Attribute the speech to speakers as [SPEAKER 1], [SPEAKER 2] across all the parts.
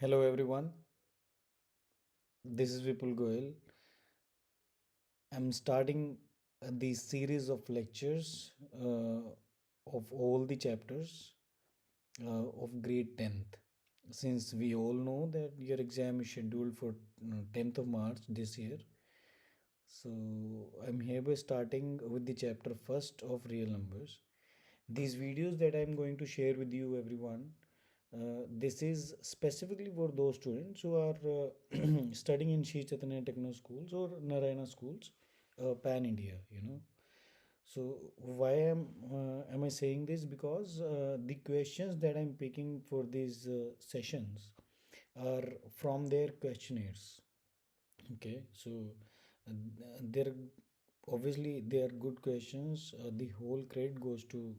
[SPEAKER 1] Hello everyone, this is Vipul Goyal. I'm starting the series of lectures of all the chapters of grade 10th. Since we all know that your exam is scheduled for 10th of March this year, so I'm hereby starting with the chapter first of real numbers. These videos that I'm going to share with you, everyone, this is specifically for those students who are studying in Shri Chaitanya Techno schools or Narayana schools, pan India. So why am I saying this? Because the questions that I'm picking for these sessions are from their questionnaires. Okay, so they're obviously they are good questions. The whole credit goes to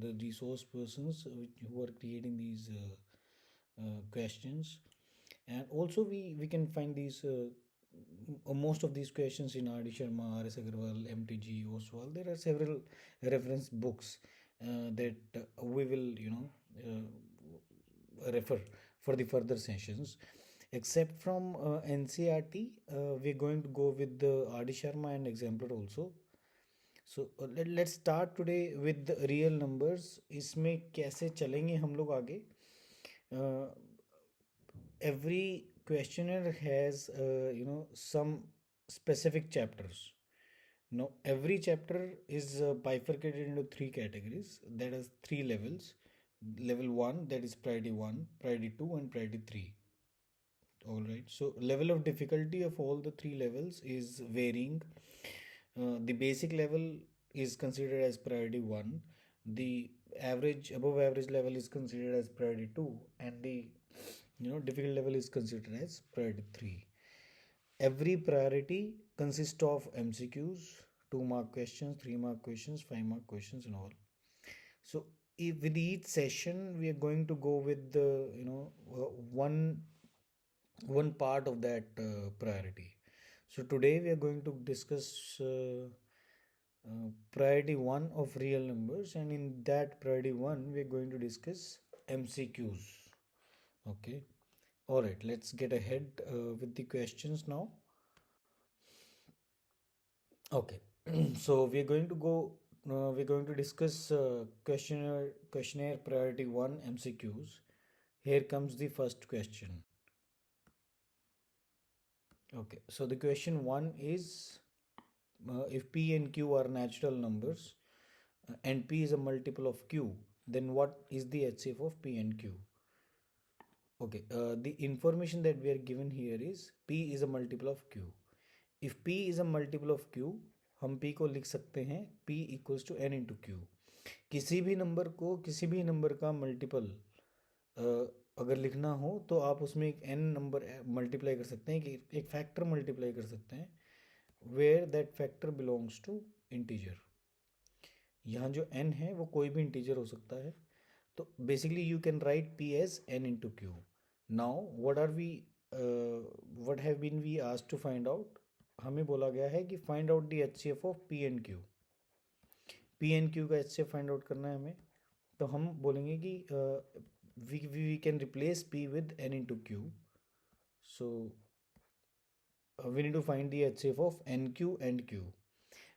[SPEAKER 1] the resource persons who are creating these questions, and also we can find these most of these questions in R.D. Sharma, R.S. Agarwal, MTG, Oswal. There are several reference books that we will refer for the further sessions. Except from NCRT, we're going to go with the R.D. Sharma and exemplar also. So let's start today with the real numbers. इसमें कैसे चलेंगे हम लोग आगे? Every questionnaire has some specific chapters. Now every chapter is bifurcated into three categories, that is three levels. Level 1, that is priority 1, priority 2, and priority 3. All right, so level of difficulty of all the three levels is varying. The basic level is considered as priority 1, the average above average level is considered as priority 2, and the difficult level is considered as priority 3. Every priority consists of MCQs, 2 mark questions, 3 mark questions, 5 mark questions, and all. So if with each session we are going to go with the one part of that priority. So today we are going to discuss priority 1 of real numbers, and in that priority 1 we are going to discuss MCQs. Okay, all right, let's get ahead with the questions now. Okay, so we're going to discuss questionnaire priority 1 MCQs. Here comes the first question. Okay, so the question 1 is, if P and Q are natural numbers and P is a multiple of Q, then what is the HCF of P and Q? Okay, the information that we are given here is P is a multiple of Q. If P is a multiple of Q, हम P को लिख सकते हैं P equals to N into Q. किसी भी number का multiple अगर लिखना हो तो आप उसमें एक n नंबर मल्टीप्लाई कर सकते हैं, कि एक फैक्टर मल्टीप्लाई कर सकते हैं where that factor belongs to integer. यहाँ जो n है वो कोई भी इंटीजर हो सकता है. तो basically you can write P as n into Q. Now what have been we asked to find out. हमें बोला गया है कि find out the HCF of P and Q. P and Q का HCF फाइंड आउट करना है हमें. तो हम बोलेंगे कि we can replace P with N into Q. So we need to find the HCF of NQ and Q.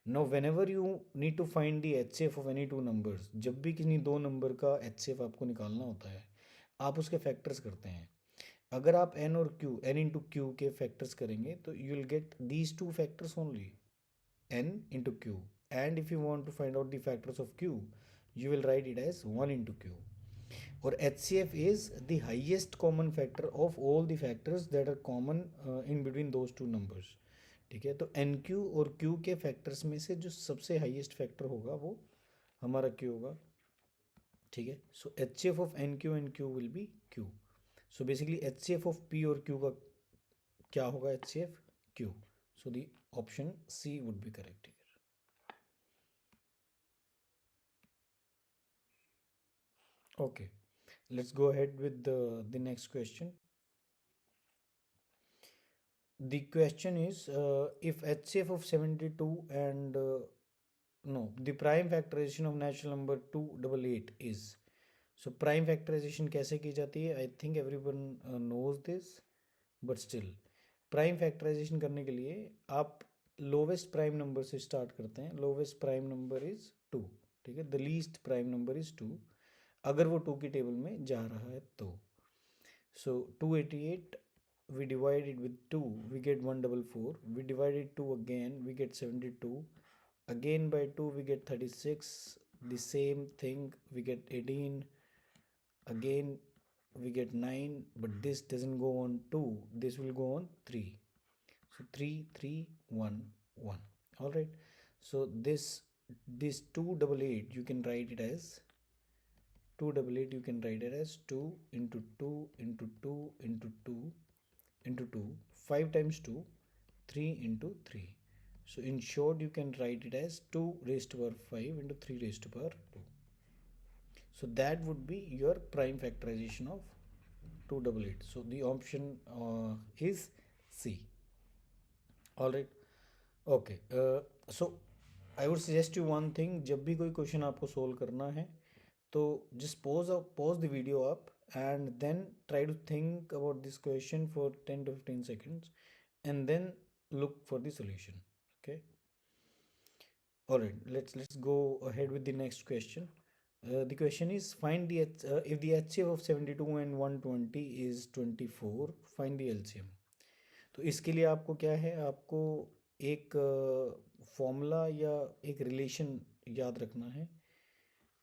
[SPEAKER 1] Now whenever you need to find the HCF of any two numbers, जब भी किसी दो number का HCF आपको निकालना होता है, आप उसके फैक्टर्स करते हैं. अगर आप n और q, n इंटू क्यू के फैक्टर्स करेंगे तो you will get these two factors only, n into q. And if you want to find out the factors of q, you will write it as 1 into q. Or HCF is the highest common factor of all the factors that are common in between those two numbers. ठीक है, तो N Q और Q के factors में से जो सबसे highest factor होगा वो हमारा क्यू होगा. ठीक है, so HCF of n q and q will be q. So basically HCF of p और क्यू का क्या होगा? HCF q. So the option C would be correct here. Okay, let's go ahead with the next question. The question is, if HCF of 72 and no, the prime factorization of natural number 288 is. So prime factorization कैसे की जाती है? I think everyone knows this, but still prime factorization करने के लिए आप lowest prime number से start करते हैं. Lowest prime number is 2. ठीक है, the least prime number is 2 अगर वो 2 की टेबल में जा रहा है तो. सो 288 we divide it with 2, we get 144. We divide it 2 again, we get 72. Again by 2 we get 36. The same thing, we get 18. Again we get 9, but this doesn't go on 2, this will go on 3. So 3 3 1 1. All right, so this 288 you can write it as 288, you can write it as 2 into 2 into 2 into 2 into 2, 5 times 2, 3 into 3. So in short you can write it as 2 raised to power 5 into 3 raised to power 2. So that would be your prime factorization of 288. So the option is C. All right, okay. So I would suggest you one thing, जब भी कोई question आपको solve करना है तो just pause the video up and then try to think about this question for 10 to 15 seconds and then look for the solution. Okay, all right, let's go ahead with the next question. The question is, find the if the HCF of 72 and 120 is 24, find the LCM. तो इसके लिए आपको क्या है, आपको एक formula या एक रिलेशन याद रखना है.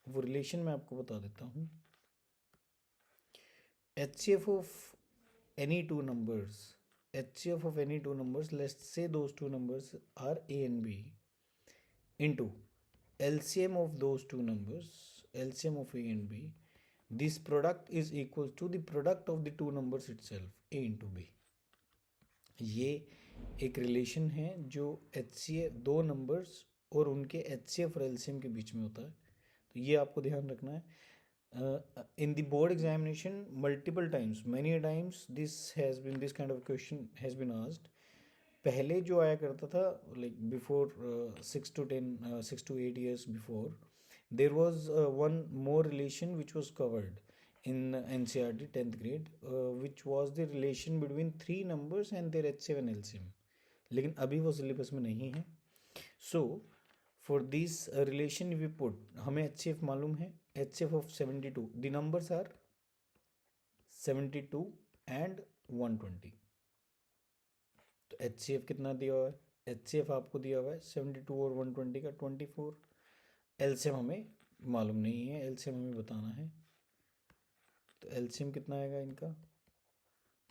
[SPEAKER 1] वो रिलेशन मैं आपको बता देता हूँ. HCF of any two numbers, HCF of any two numbers, let's say those two numbers are A and B, into LCM of those two numbers, LCM of A and B, this product is equal to the product of the two numbers itself, A into B. ये एक relation है जो HCF दो numbers और उनके HCF और LCM के बीच में होता है. तो ये आपको ध्यान रखना है. In the board examination multiple times, many times this kind of question has been asked. पहले जो आया करता था, like before 6 to 8 years before, there was one more relation which was covered in NCERT 10th grade, which was the relation between three numbers and their HCF and LCM. लेकिन अभी वो syllabus में नहीं है. So for this relation we put, हमें HCF मालूम है, HCF of 72, the numbers are 72 and 120. तो HCF कितना दिया हुआ है? HCF आपको दिया हुआ है 72 और 120 का 24. LCM हमें मालूम नहीं है, LCM हमें बताना है. तो LCM कितना आएगा इनका?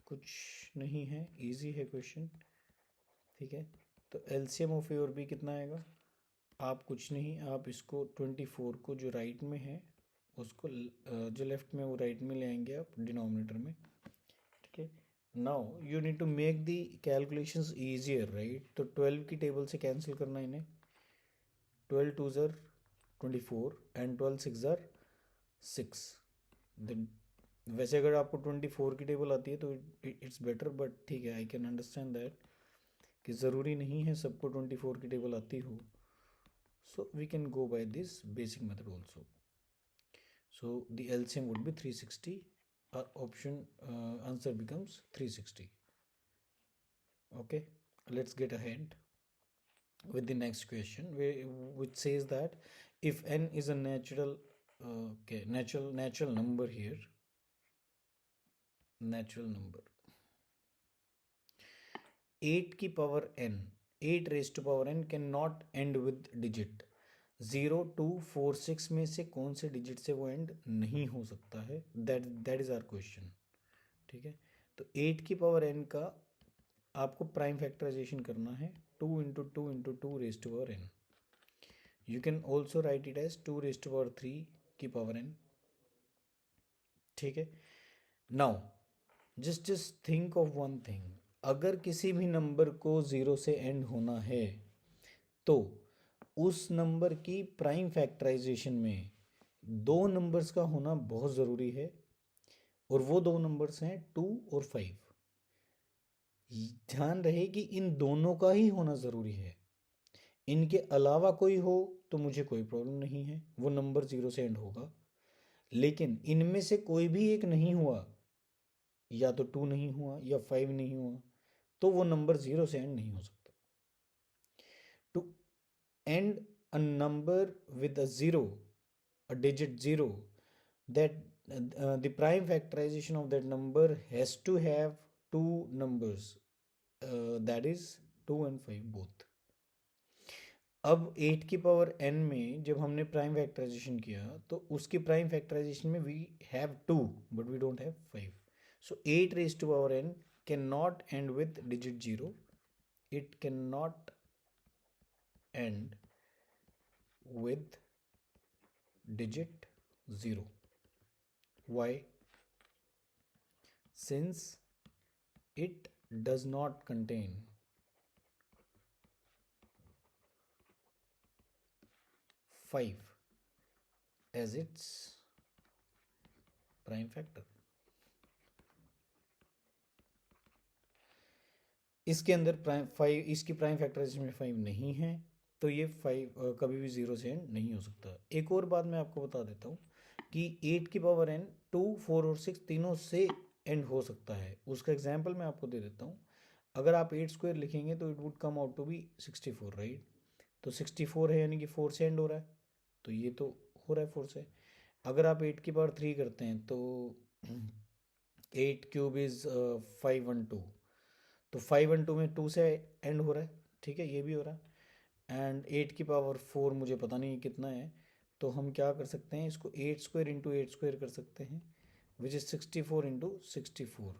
[SPEAKER 1] कुछ नहीं है, इजी है क्वेश्चन. ठीक है, तो LCM ऑफ A और B कितना आएगा? आप कुछ नहीं, आप इसको 24 को जो राइट में है उसको जो लेफ्ट में वो राइट में ले आएंगे आप डिनोमिनेटर में. ठीक है, now you need to make the calculations easier, right? तो 12 की टेबल से कैंसिल करना इन्हें. 12 2 ज़र 24 एंड 12 6 ज़र 6. वैसे अगर आपको 24 की टेबल आती है तो इट्स बेटर, बट ठीक है, आई कैन अंडरस्टैंड दैट कि ज़रूरी नहीं है सबको 24 की टेबल आती हो. So we can go by this basic method also. So the LCM would be 360. Option answer becomes 360. Okay, let's get ahead with the next question, which says that if n is a natural number here, natural number 8 की power n, 8 raised to power n cannot end with digit 0 2 4 6 में से कौन से digit से वो and नहीं हो सकता है? That is our question. ठीक है, तो 8 की पावर n का आपको प्राइम फैक्टराइजेशन करना है. 2 into 2 into 2 raised to power n. You can also write it as 2 raised to power 3 की पावर n. ठीक है, now just think of one thing. अगर किसी भी नंबर को 0 से एंड होना है तो उस नंबर की प्राइम फैक्टराइजेशन में दो नंबर्स का होना बहुत ज़रूरी है, और वो दो नंबर्स हैं 2 और 5. ध्यान रहे कि इन दोनों का ही होना ज़रूरी है. इनके अलावा कोई हो तो मुझे कोई प्रॉब्लम नहीं है, वो नंबर 0 से एंड होगा. लेकिन इनमें से कोई भी एक नहीं हुआ, या तो 2 नहीं हुआ या 5 नहीं हुआ, तो वो नंबर 0 से एंड नहीं हो सकता। To end a number with a 0, a digit 0, that the prime factorization of that number has to have two numbers, that is 2 and 5 both. अब 8 की पावर n में जब हमने प्राइम फैक्टराइजेशन किया तो उसकी प्राइम फैक्टराइजेशन में we have 2 but we don't have 5. So 8 raise to power n can not end with digit 0. It can not end with digit 0. Why? Since it does not contain 5 as its prime factor. इसके अंदर prime 5, इसकी prime factorization में 5 नहीं है, तो ये 5 कभी भी 0 से एंड नहीं हो सकता। एक और बात मैं आपको बता देता हूँ कि 8 की पावर n 2, 4 और 6 तीनों से एंड हो सकता है। उसका एग्जाम्पल मैं आपको दे देता हूँ। अगर आप 8 स्क्वायर लिखेंगे तो it would come out to be 64, right? तो 64 है यानी कि 4 से एंड हो रहा है, तो ये तो हो रहा है 4 से। अगर आप 8 की पावर 3 करते हैं तो 8 क्यूब इज़ 512, तो 512 में 2 से एंड हो रहा है, ठीक है, ये भी हो रहा है। एंड 8 की पावर 4 मुझे पता नहीं कितना है, तो हम क्या कर सकते हैं, इसको 8 स्क्वायर इंटू 8 स्क्वायर कर सकते हैं, विच इज़ 64 इंटू 64।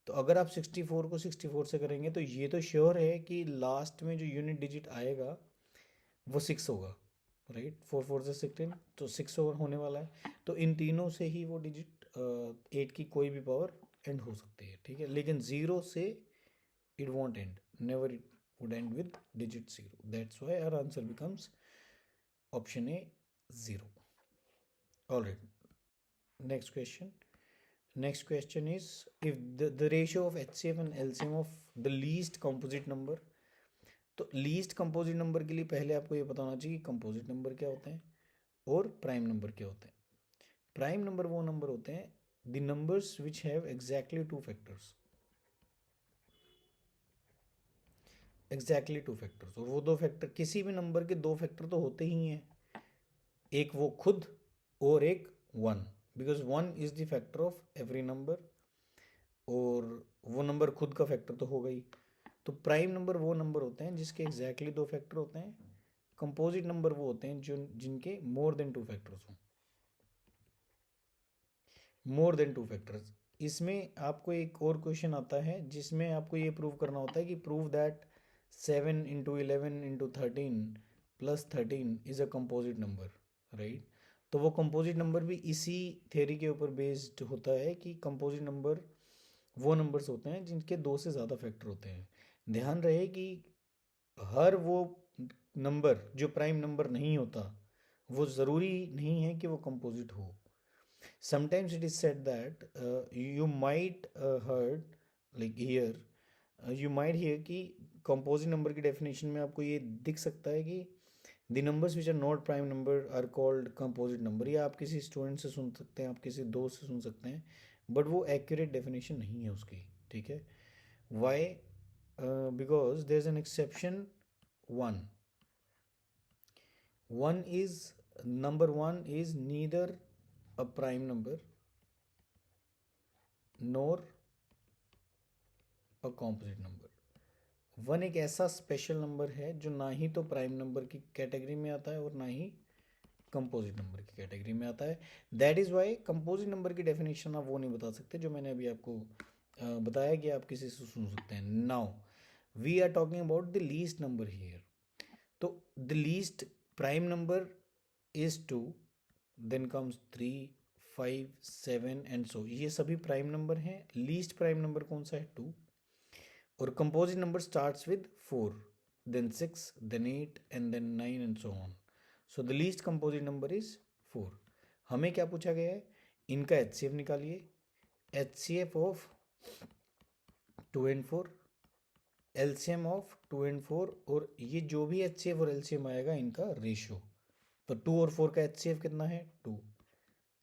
[SPEAKER 1] तो अगर आप 64 को 64 से करेंगे तो ये तो श्योर है कि लास्ट में जो यूनिट डिजिट आएगा वो 6 होगा, राइट? 4 4 से 16, तो 6 होने वाला है। तो इन तीनों से ही वो डिजिट 8 की कोई भी पावर एंड हो सकती है, ठीक है, लेकिन 0 से it won't end, never it would end with digit 0. That's why our answer becomes option A, 0. All right, next question. Next question is, if the ratio of HCF and LCM of the least composite number, तो least composite number के लिए पहले आपको ये पता होना चाहिए कि कंपोजिट नंबर क्या होते हैं और प्राइम नंबर क्या होते हैं। प्राइम नंबर वो नंबर होते हैं the numbers which have exactly 2 factors, exactly 2 factors. और वो 2 फैक्टर, किसी भी नंबर के 2 फैक्टर तो होते ही हैं, एक वो खुद और एक 1, because 1 is the factor of every number, और वो नंबर खुद का फैक्टर तो होगा ही। तो प्राइम नंबर वो नंबर होते हैं जिसके एग्जैक्टली 2 फैक्टर होते हैं। कंपोजिट नंबर वो होते हैं जो जिनके मोर देन 2 फैक्टर्स हों, मोर देन 2 फैक्टर्स। इसमें आपको एक और क्वेश्चन आता है जिसमें आपको ये प्रूव करना होता है कि prove that 7 into 11 into 13 plus 13 is a composite number, right? तो वो कंपोजिट नंबर भी इसी थ्योरी के ऊपर बेस्ड होता है कि कंपोजिट नंबर वो नंबर्स होते हैं जिनके 2 से ज़्यादा फैक्टर होते हैं। ध्यान रहे कि हर वो नंबर जो प्राइम नंबर नहीं होता वो ज़रूरी नहीं है कि वो कंपोजिट हो। Sometimes it is said that you might heard like here you might hear कि composite number की definition में आपको ये दिख सकता है कि the numbers which are not prime number are called composite number। ये आप किसी स्टूडेंट से सुन सकते हैं, आप किसी दोस्त से सुन सकते हैं, बट वो accurate definition नहीं है उसकी, ठीक है? Why? Because there is an exception, 1. 1 is, number 1 is neither a prime number NOR a composite number. 1 एक ऐसा स्पेशल नंबर है जो ना ही तो प्राइम नंबर की कैटेगरी में आता है और ना ही कंपोजिट नंबर की कैटेगरी में आता है। That is why composite number की डेफिनेशन आप वो नहीं बता सकते जो मैंने अभी आपको बताया कि आप किसी से सुन सकते हैं। Now we are talking about the least number here. तो the least prime number is 2, then comes 3, 5, 7 and so, ये सभी प्राइम नंबर हैं। लीस्ट प्राइम नंबर कौन सा है? 2। और composite number starts with 4, then 6, then 8 and then 9 and so on. So the least composite number is 4। हमें क्या पूछा गया है? इनका HCF निकालिए। HCF of 2 and 4, LCM of 2 and 4, और ये जो भी HCF और LCM आएगा इनका रेशियो। तो 2 और 4 का HCF कितना है? 2।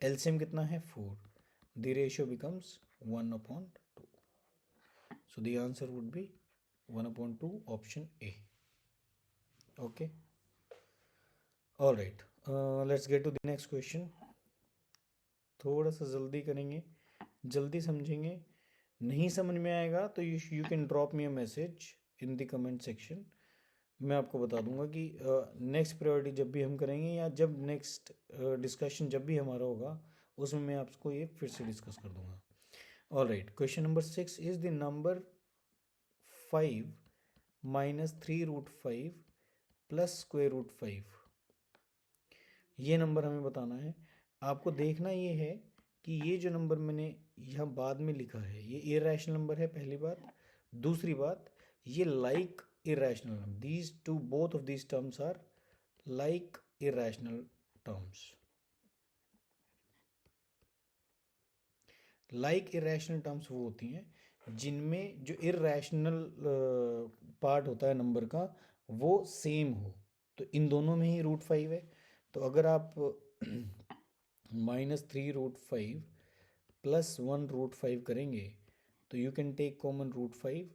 [SPEAKER 1] एलसीएम कितना है 4, the ratio becomes 1/2. So the answer would be 1/2, option A. Okay. All right. Let's get to the next question. थोड़ा सा जल्दी करेंगे, जल्दी समझेंगे. नहीं समझ में आएगा तो you can drop me a message in the comment section. मैं आपको बता दूंगा कि नेक्स्ट प्रायोरिटी जब भी हम करेंगे या जब नेक्स्ट डिस्कशन जब भी हमारा होगा उसमें मैं आपको ये फिर से डिस्कस कर दूंगा. All right. Question number 6 is the number 5 minus 3√5 plus √5. ये नंबर हमें बताना है. आपको देखना ये है कि ये जो नंबर मैंने यहाँ बाद में लिखा है ये इरेशनल नंबर है, पहली बात. दूसरी बात, ये like irrational number. These two both of these terms are like irrational terms. Like irrational terms वो होती हैं जिनमें जो इरेशनल पार्ट होता है नंबर का वो सेम हो. तो इन दोनों में ही √5 है. तो अगर आप -3√5 प्लस 1√5 करेंगे तो you can take common √5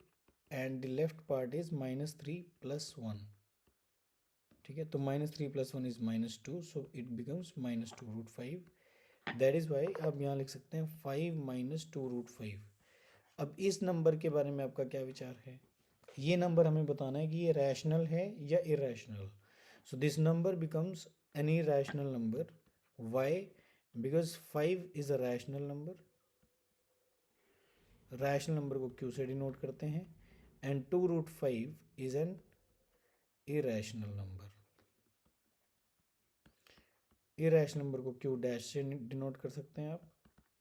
[SPEAKER 1] and the left part is -3 + 1. ठीक है. तो -3 + 1 is -2, so it becomes -2√5. That is why आप यहाँ लिख सकते हैं 5 - 2√5. अब इस नंबर के बारे में आपका क्या विचार है? ये नंबर हमें बताना है कि ये रैशनल है या irrational. So this number becomes an irrational number. Why? Because 5 is a rational number. Rational number को क्यू से डिनोट करते हैं and 2√5 is an irrational number. Irrational number को क्यू डैश से डिनोट कर सकते हैं आप,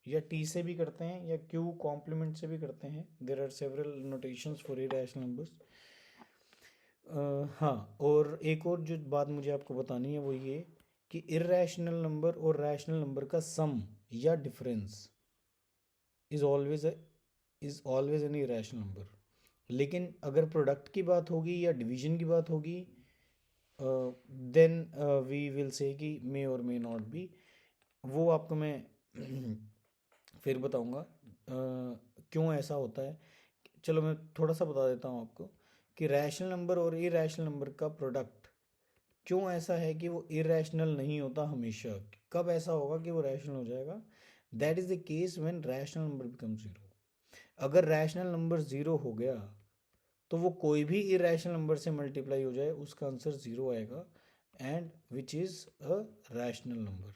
[SPEAKER 1] या टी से भी करते हैं या क्यू कॉम्प्लीमेंट से भी करते हैं. There are several notations for irrational numbers. हाँ, और एक और जो बात मुझे आपको बतानी है वो ये कि इरेशनल नंबर और रैशनल नंबर का सम या difference is always an irrational number. लेकिन अगर प्रोडक्ट की बात होगी या डिवीजन की बात होगी देन वी विल से कि मे और मे नॉट बी. वो आपको मैं फिर बताऊंगा क्यों ऐसा होता है. चलो मैं थोड़ा सा बता देता हूँ आपको कि रैशनल नंबर और इरेशनल नंबर का प्रोडक्ट क्यों ऐसा है कि वो इरेशनल नहीं होता हमेशा. कब ऐसा होगा कि वो रैशनल हो जाएगा? That is the case when rational number become 0. अगर रैशनल नंबर 0 हो गया तो वो कोई भी इरेशनल नंबर से मल्टीप्लाई हो जाए उसका आंसर 0 आएगा and which is a rational number.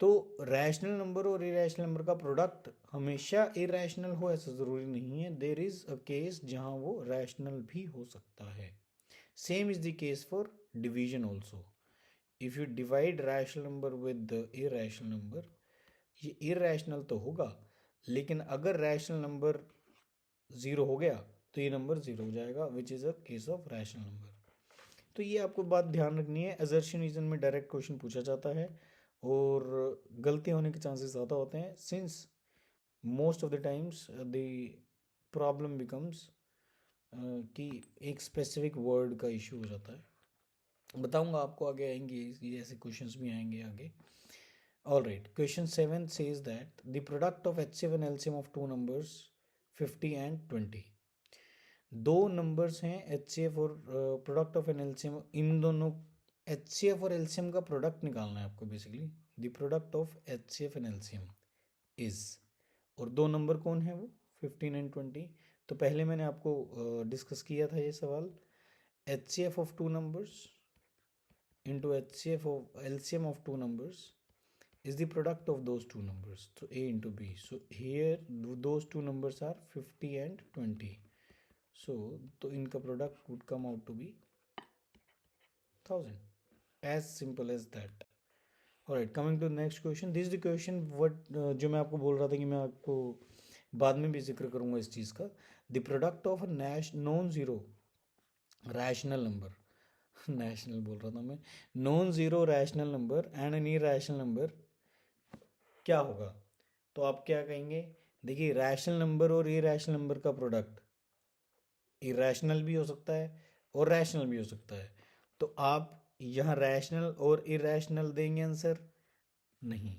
[SPEAKER 1] तो रैशनल नंबर और इरेशनल नंबर का प्रोडक्ट हमेशा इरेशनल हो ऐसा ज़रूरी नहीं है. देयर इज़ अ केस जहाँ वो रैशनल भी हो सकता है. Same is the case for division also. If you divide rational number with irrational number, ये इरेशनल तो होगा लेकिन अगर रैशनल नंबर 0 हो गया तो ये नंबर 0 हो जाएगा which is a case of rational number. तो ये आपको बात ध्यान रखनी है. असर्शन रीजन में डायरेक्ट क्वेश्चन पूछा जाता है और गलती होने के चांसेस ज़्यादा होते हैं since most of the times the problem becomes कि एक स्पेसिफिक वर्ड का इशू हो जाता है. बताऊंगा आपको, आगे आएंगे ये ऐसे क्वेश्चंस भी आएंगे आगे. All right. Question 7 says that the product of HCF and LCM of two numbers 50 and 20. दो नंबर्स हैं HCF और प्रोडक्ट ऑफ एन LCM. इन दोनों HCF और LCM का प्रोडक्ट निकालना है आपको basically. The product of HCF and LCM is, और दो नंबर कौन है वो 15 एंड 20. तो पहले मैंने आपको डिस्कस किया था ये सवाल. HCF of two numbers into HCF of LCM of two numbers is the product of those two numbers. So A into B. So here those two numbers are 50 and 20. So इनका product would come out to be 1000. As simple as that. Alright, coming to the next question. This is the question what जो मैं आपको बोल रहा था कि मैं आपको बाद में भी जिक्र करूँगा इस चीज़ का. The product of a non-zero rational number. National बोल रहा था मैं. Non zero rational number and N irrational number क्या होगा? तो आप क्या कहेंगे? देखिए, रैशनल नंबर और इरेशनल नंबर का प्रोडक्ट इरेशनल भी हो सकता है और रैशनल भी हो सकता है. तो आप यहाँ रैशनल और इरेशनल देंगे आंसर? नहीं।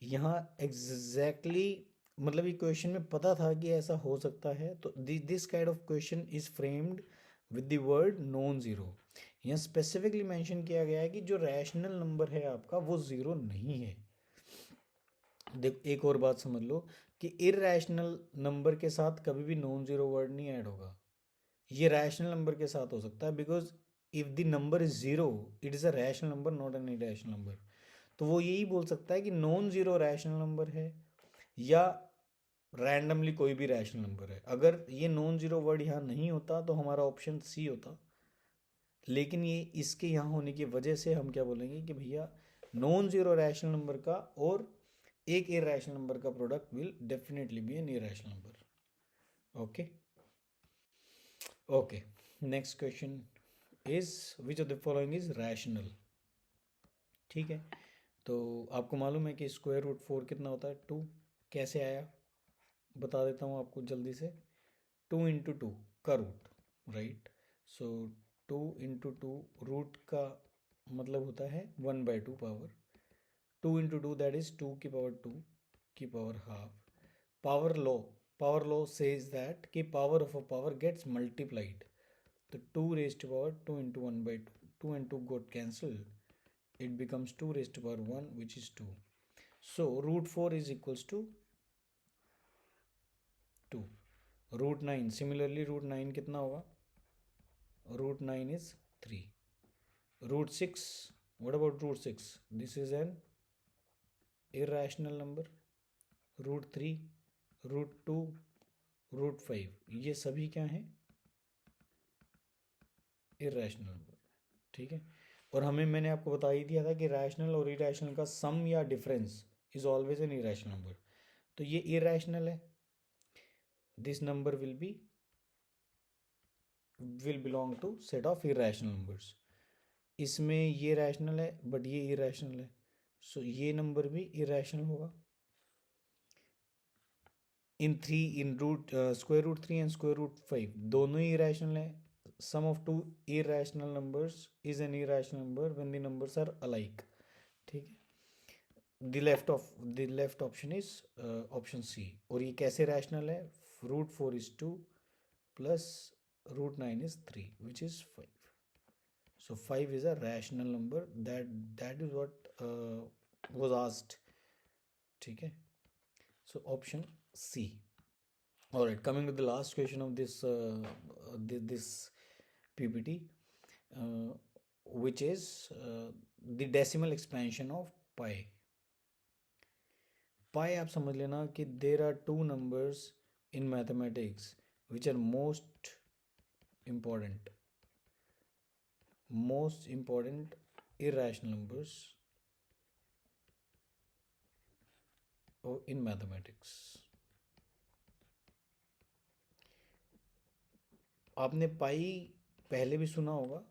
[SPEAKER 1] यहाँ एग्जैक्टली मतलब ये क्वेश्चन में पता था कि ऐसा हो सकता है, तो this kind of question is framed with the word non zero. यहाँ स्पेसिफिकली मेंशन किया गया है कि जो रैशनल नंबर है आपका वो ज़ीरो नहीं है। देख एक और बात समझ लो कि इरेशनल नंबर के साथ कभी भी नॉन ज़ीरो वर्ड नहीं ऐड होगा। ये रैशनल नंबर के साथ हो सकता है, because if the number is zero it is a rational number not an irrational number. तो वो यही बोल सकता है कि नॉन ज़ीरो रैशनल नंबर है या रैंडमली कोई भी रैशनल नंबर है। अगर ये नॉन ज़ीरो वर्ड यहाँ नहीं होता तो हमारा ऑप्शन सी होता, लेकिन ये इसके यहाँ होने की वजह से हम क्या बोलेंगे कि भैया नॉन ज़ीरो रैशनल नंबर का और एक इरेशनल नंबर का product will definitely be N irrational number. Okay okay, next question is which of the following is rational. ठीक है, तो आपको मालूम है कि स्क्वायर रूट 4 कितना होता है? 2। कैसे आया बता देता हूँ आपको जल्दी से। 2 इंटू टू का root, right. So 2 into two root का मतलब होता है 1/2 power. 2 into two that is 2 की पावर 2 की power half. Power law says that कि power of a power gets multiplied. तो 2 raised to power 2 into 1/2, 2 and 2 got cancelled, it becomes 2 raised to power 1 which is 2. So root 4 is equals to 2. Root 9, similarly root 9 कितना होगा? Root 9 is 3. Root 6, what about root 6? This is an irrational number. Root 3, root 2, root 5, ये सभी क्या हैं? Irrational number. ठीक है, और मैंने आपको बता ही दिया था कि रैशनल और इरेशनल का सम या difference is always an irrational number. तो ये इरेशनल है, this number will belong to set of irrational numbers. इसमें ये रैशनल है बट ये इरेशनल है, सो ये नंबर भी इरेशनल होगा। इन root square root 3 and square root 5 दोनों ही इरेशनल है। Sum of two irrational numbers is an irrational number when the numbers are alike। ठीक है, the left option is option C. और ये कैसे रैशनल है? Root 4 is 2 plus root 9 is 3 which is 5। so 5 is a rational number, that is what was asked। ठीक है, so option C। all right, coming to the last question of this PPT, uh, which is the decimal expansion of pi। पाई आप समझ लेना कि there are two numbers in mathematics which are most important irrational numbers in mathematics। आपने पाई पहले भी सुना होगा।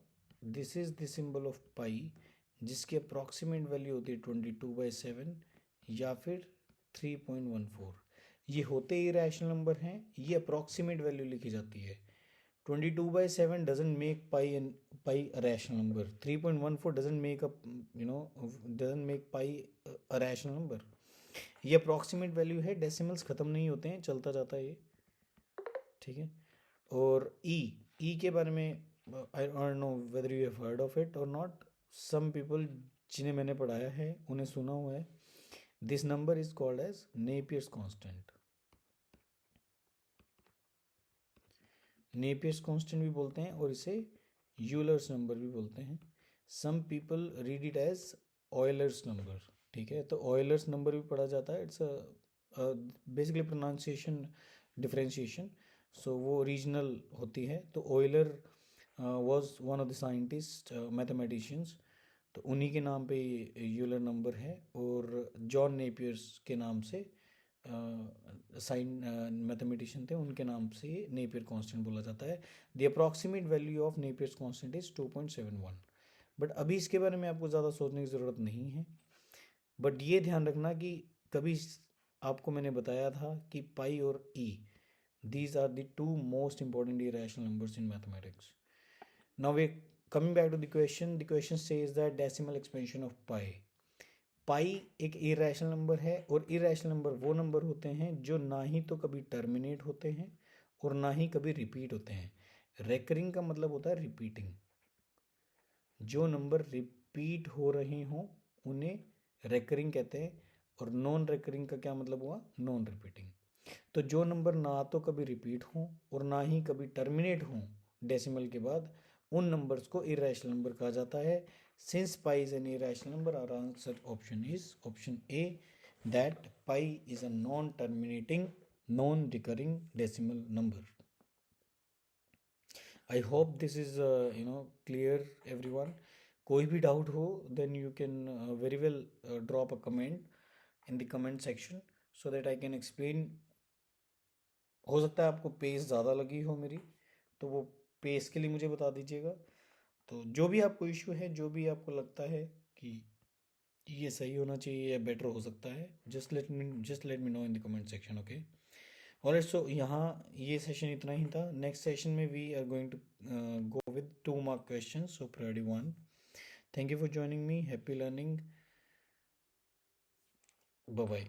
[SPEAKER 1] This is the symbol of pi, जिसकी अप्रॉक्सीमेट वैल्यू होती है 22/7 या फिर 3.14। ये होते ही रैशनल नंबर हैं, ये अप्रॉक्सीमेट वैल्यू लिखी जाती है। 22/7 doesn't make pi a rational number। 3.14 doesn't make pi a rational number। ये अप्रॉक्सीमेट वैल्यू है, डेसिमल्स ख़त्म नहीं होते हैं, चलता जाता है ये। ठीक है, और ई के बारे में I don't know whether you have heard of it और नॉट। सम पीपल जिन्हें मैंने पढ़ाया है उन्हें सुना हुआ है। This number is called as Napier's constant. Napier's constant भी बोलते हैं और इसे यूलर्स नंबर भी बोलते हैं। Some people read it as Euler's number. ठीक है, तो ऑयलर्स नंबर भी पढ़ा जाता है। It's basically pronunciation differentiation, so वो रीजनल होती है। तो Euler was one of the scientist mathematicians, तो उन्हीं के नाम पे यूलर नंबर है। और जॉन नेपियर्स के नाम से मैथमेटिशियन थे, उनके नाम से नेपियर कांस्टेंट बोला जाता है। The approximate value of Napier's constant is 2.71। But अभी इसके बारे में आपको ज़्यादा सोचने की ज़रूरत नहीं है। बट ये ध्यान रखना कि कभी आपको मैंने बताया था कि पाई और e, these are the two most important irrational numbers in mathematics. Now we coming back to the question says that decimal expansion of pi. पाई एक इरेशनल नंबर है, और इरेशनल नंबर वो नंबर होते हैं जो ना ही तो कभी टर्मिनेट होते हैं और ना ही कभी रिपीट होते हैं. रेकरिंग का मतलब होता है रिपीटिंग. जो नंबर रिपीट हो रहे हों उन्हें रेकरिंग कहते हैं, और नॉन रेकरिंग का क्या मतलब हुआ? Non repeating. तो जो नंबर ना तो कभी रिपीट हों और ना ही कभी टर्मिनेट हों डेसिमल के बाद, उन नंबर्स को इरेशनल नंबर कहा जाता है. Since pi is an irrational number, our answer option is option A, that pi is a non terminating non recurring decimal number. I hope this is clear everyone. कोई भी doubt हो then you can very well drop a comment in the comment section so that I can explain. हो सकता है आपको pace ज़्यादा लगी हो मेरी, तो वो पेस के लिए मुझे बता दीजिएगा. तो जो भी आपको इशू है, जो भी आपको लगता है कि ये सही होना चाहिए या बेटर हो सकता है, just let me know in the comment section. Okay, और सो यहाँ ये सेशन इतना ही था. नेक्स्ट सेशन में we are going to go with 2 mark question, so priority 1. Thank you for joining me. Happy learning. Bye bye.